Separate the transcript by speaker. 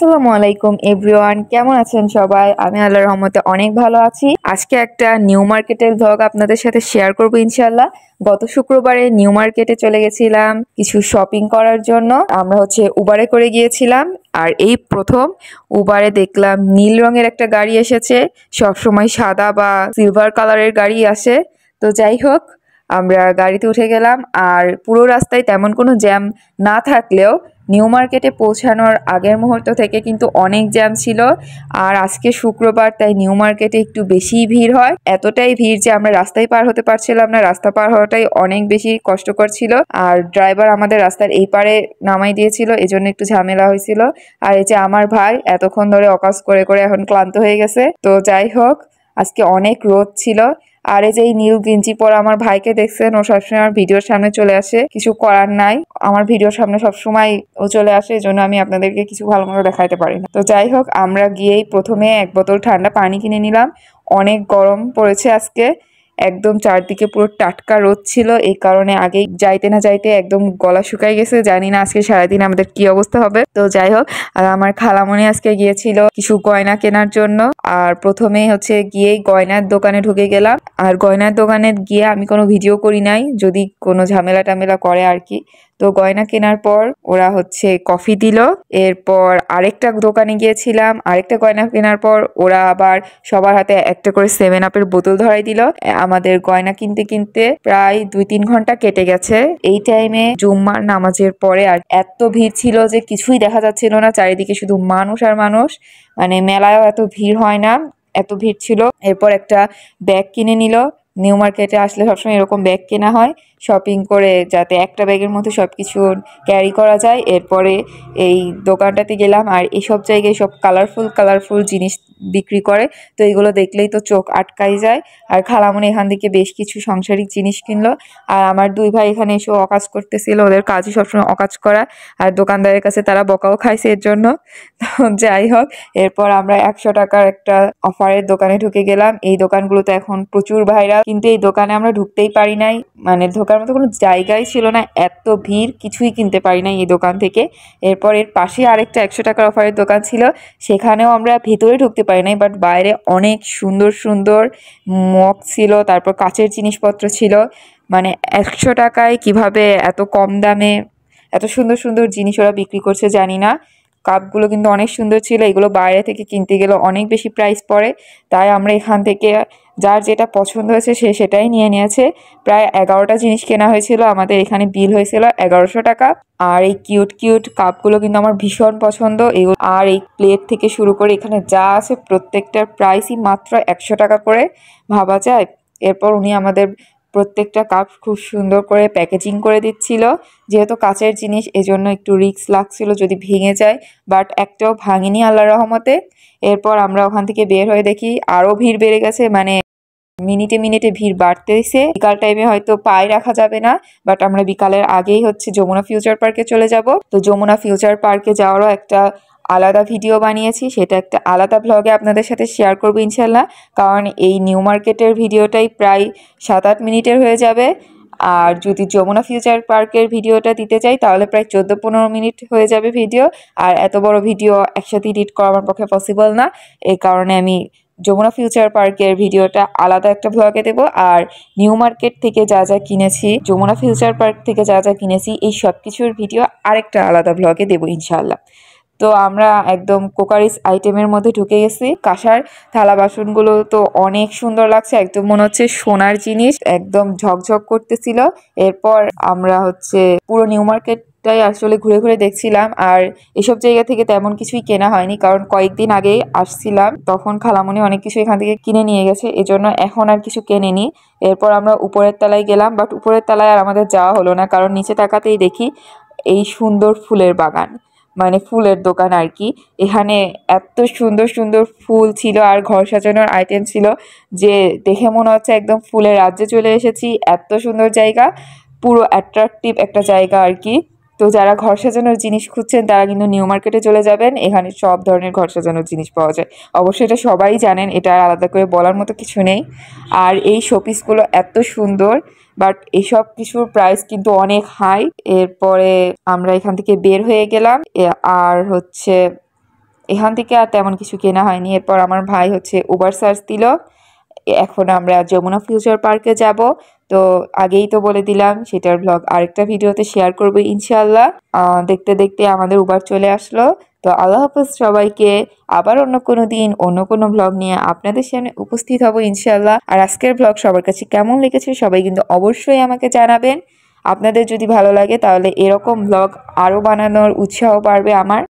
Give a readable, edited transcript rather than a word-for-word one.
Speaker 1: আসসালামু আলাইকুম এভরিওয়ান, কেমন আছেন সবাই? আমি আল্লাহর রহমতে অনেক ভালো আছি। আজকে একটা নিউ মার্কেটের ভ্লগ আপনাদের সাথে শেয়ার করব ইনশাআল্লাহ। গত শুক্রবারে নিউ মার্কেটে চলে গেছিলাম কিছু শপিং করার জন্য। আমরা উবারে করে গিয়েছিলাম, আর এই প্রথম উবারে দেখলাম নীল রঙের একটা গাড়ি এসেছে। সবসময় সাদা বা সিলভার কালারের গাড়ি আসে। তো যাই হোক, আমরা গাড়িতে উঠে গেলাম। আর পুরো রাস্তায় তেমন কোনো জ্যাম না থাকলেও নিউ মার্কেটে পৌঁছানোর আগের মুহূর্ত থেকে কিন্তু অনেক জ্যাম ছিল। আর আজকে শুক্রবার, তাই নিউ মার্কেটে একটু বেশিই ভিড় হয়। এতটাই ভিড় যে আমরা রাস্তায় পার হতে পারছিলাম না। রাস্তা পার হওয়াটাই অনেক বেশি কষ্টকর ছিল। আর ড্রাইভার আমাদের রাস্তার এই পারে নামাই দিয়েছিল, এজন্য একটু ঝামেলা হয়েছিল। আর এই যে আমার ভাই এতক্ষণ ধরে অকাজ করে করে এখন ক্লান্ত হয়ে গেছে। তো যাই হোক, আজকে অনেক রোদ ছিল। আর এই যে এই নীল গেঞ্জি পরা আমার ভাইকে দেখছেন, ও সবসময় আমার ভিডিওর সামনে চলে আসে। কিছু করার নাই, আমার ভিডিওর সামনে সবসময় ও চলে আসে, এই জন্য আমি আপনাদেরকে কিছু ভালো মতো দেখাইতে পারি না। তো যাই হোক, আমরা গিয়েই প্রথমে এক বোতল ঠান্ডা পানি কিনে নিলাম। অনেক গরম পড়েছে আজকে, একদম চারদিকে পুরো টাটকা রোদ ছিল। এই কারণে আগেই যাইতে না যাইতে একদম গলা শুকাই গেছে। জানি না আজকে সারাদিন আমাদের কি অবস্থা হবে। তো যাই হোক, আর আমার খালামণি আজকে গিয়েছিল কিছু গয়না কেনার জন্য। আর প্রথমেই গিয়েই গয়নার দোকানে ঢুকে গেলাম। আর গয়নার দোকানে গিয়ে আমি কোনো ভিডিও করি নাই, যদি কোনো ঝামেলা টামেলা করে আর কি। তো গয়না কেনার পর ওরা কফি দিল। এরপর আরেকটা দোকানে গিয়েছিলাম, আরেকটা গয়না কেনার পর ওরা আবার সবার হাতে একটা করে 7 আপের বোতল ধরাই দিল। আমাদের গয়না কিনতে কিনতে প্রায় 2-3 ঘন্টা কেটে গেছে। এই টাইমে জুম্মার নামাজের পরে আর এত ভিড় ছিল যে কিছুই দেখা যাচ্ছিল না, চারিদিকে শুধু মানুষ আর মানুষ। মানে মেলায়ও এত ভিড় হয় না, এত ভিড় ছিল। এরপর একটা ব্যাগ কিনে নিল। নিউ মার্কেটে আসলে সবসময় এরকম ব্যাগ কেনা হয় শপিং করে, যাতে একটা ব্যাগের মধ্যে সবকিছু ক্যারি করা যায়। এরপরে এই দোকানটাতে গেলাম, আর এসব জায়গায় সব কালারফুল কালারফুল জিনিস বিক্রি করে। তো এগুলো দেখলেই তো চোখ আটকাই যায়। আর খালামণি এখান থেকে বেশ কিছু সাংসারিক জিনিস কিনলো। আর আমার দুই ভাই এখানে এসে অকাজ করতেছিল, ওদের কাজই সবসময় অকাজ করা। আর দোকানদারের কাছে তারা বকাও খাইছে এর জন্য। তো যাই হোক, এরপর আমরা 100 টাকার একটা অফারের দোকানে ঢুকে গেলাম। এই দোকানগুলোতে এখন প্রচুর ভাইরাল, কিন্তু এই দোকানে আমরা ঢুকতেই পারি নাই। মানে ঢোকার মতো কোনো জায়গাই ছিল না, এত ভিড়, কিছুই কিনতে পারি নাই এই দোকান থেকে। এরপর এর পাশে আরেকটা 100 টাকার অফারের দোকান ছিল, সেখানেও আমরা ভেতরে ঢুকতে পারি নাই। বাট বাইরে অনেক সুন্দর সুন্দর মগ ছিল, তারপর কাচের জিনিসপত্র ছিল। মানে 100 টাকায় কিভাবে এত কম দামে এত সুন্দর সুন্দর জিনিস ওরা বিক্রি করছে জানি না। কাপগুলো কিন্তু অনেক সুন্দর ছিল, এগুলো বাইরে থেকে কিনতে গেলে অনেক বেশি প্রাইস পড়ে। তাই আমরা এখান থেকে যার যেটা পছন্দ হয়েছে সে সেটাই নিয়ে নিয়েছে। প্রায় 11টা জিনিস কেনা হয়েছিল, আমাদের এখানে বিল হয়েছিল 1100 টাকা। আর এই কিউট কিউট কাপগুলো কিন্তু আমার ভীষণ পছন্দ। আর এই প্লেট থেকে শুরু করে এখানে যা আছে প্রত্যেকটার প্রাইসই মাত্র 100 টাকা করে, ভাবা যায়। এরপর উনি আমাদের প্রত্যেকটা কাপ খুব সুন্দর করে প্যাকেজিং করে দিচ্ছিল। যেহেতু কাচের জিনিস, এজন্য একটু রিস্ক লাগছিল যদি ভেঙে যায়, বাট একটাও ভাঙেনি আল্লাহর রহমতে। এরপর আমরা ওখান থেকে বের হয়ে দেখি আরও ভিড় বেড়ে গেছে। মানে মিনিটে মিনিটে ভিড় বাড়তেছে। বিকাল টাইমে হয়তো পায়ে রাখা যাবে না, বাট আমরা বিকালের আগেই যমুনা ফিউচার পার্কে চলে যাব। তো যমুনা ফিউচার পার্কে যাওয়ারও একটা আলাদা ভিডিও বানিয়েছি, সেটা একটা আলাদা ব্লগে আপনাদের সাথে শেয়ার করবো ইনশাল্লাহ। কারণ এই নিউ মার্কেটের ভিডিওটাই প্রায় 7-8 মিনিটের হয়ে যাবে। আর যদি যমুনা ফিউচার পার্কের ভিডিওটা দিতে চাই তাহলে প্রায় 14-15 মিনিট হয়ে যাবে ভিডিও। আর এত বড় ভিডিও একসাথে এডিট করা আমার পক্ষে পসিবল না। এই কারণে আমি যমুনা ফিউচার পার্কের ভিডিওটা আলাদা একটা ব্লগে দেবো। আর নিউ মার্কেট থেকে যা যা কিনেছি, যমুনা ফিউচার পার্ক থেকে যা যা কিনেছি, এই সব কিছুর ভিডিও আরেকটা আলাদা ব্লগে দেবো ইনশাআল্লাহ। তো আমরা একদম কোকারিস আইটেমের মধ্যে ঢুকে গেছি। কাঁসার থালা বাসনগুলো তো অনেক সুন্দর লাগছে, একদম মনে হচ্ছে সোনার জিনিস, একদম ঝকঝক করতেছিল। এরপর আমরা পুরো নিউ মার্কেটটাই আসলে ঘুরে ঘুরে দেখছিলাম। আর এসব জায়গা থেকে তেমন কিছুই কেনা হয়নি, কারণ কয়েকদিন আগে আসছিলাম, তখন খালামণি অনেক কিছু এখান থেকে কিনে নিয়ে গেছে, এজন্য এখন আর কিছু কেনেনি। এরপর আমরা উপরের তলায় গেলাম, বাট উপরের তলায় আর আমাদের যাওয়া হলো না, কারণ নিচে তাকাতেই দেখি এই সুন্দর ফুলের বাগান, মানে ফুলের দোকান আর কি। এখানে এত সুন্দর সুন্দর ফুল ছিল আর ঘর সাজানোর আইটেম ছিল যে দেখে মনে হচ্ছে একদম ফুলের রাজ্যে চলে এসেছি। এত সুন্দর জায়গা, পুরো অ্যাট্রাকটিভ একটা জায়গা আর কি। তো যারা ঘর সাজানোর জিনিস খুঁজছেন তারা কিন্তু নিউ মার্কেটে চলে যাবেন, এখানে সব ধরনের ঘর সাজানোর জিনিস পাওয়া যায়। অবশ্যই এটা সবাই জানেন, এটা আলাদা করে বলার মতো কিছু নেই। আর এই শোপিসগুলো এত সুন্দর, বাট এসব কিছুর প্রাইস কিন্তু অনেক হাই। এরপরে আমরা এখান থেকে বের হয়ে গেলাম। আর এখান থেকে আর তেমন কিছু কেনা হয়নি। এরপর আমার ভাই হচ্ছে উবার সার্চ দিল। এখন আমরা যমুনা ফিউচার পার্কে যাব। তো আগেই তো বলে দিলাম, সেটার ব্লগ আরেকটা ভিডিওতে শেয়ার করবো ইনশাআল্লাহ। দেখতে দেখতে আমাদের উবার চলে আসলো। তো আল্লাহ হাফেজ সবাইকে। আবার অন্য কোনো দিন অন্য কোনো ব্লগ নিয়ে আপনাদের সামনে উপস্থিত হব ইনশাআল্লাহ। আর আজকের ব্লগ সবার কাছে কেমন লেগেছে সবাই কিন্তু অবশ্যই আমাকে জানাবেন। আপনাদের যদি ভালো লাগে তাহলে এরকম ব্লগ আরও বানানোর উৎসাহ বাড়বে আমার।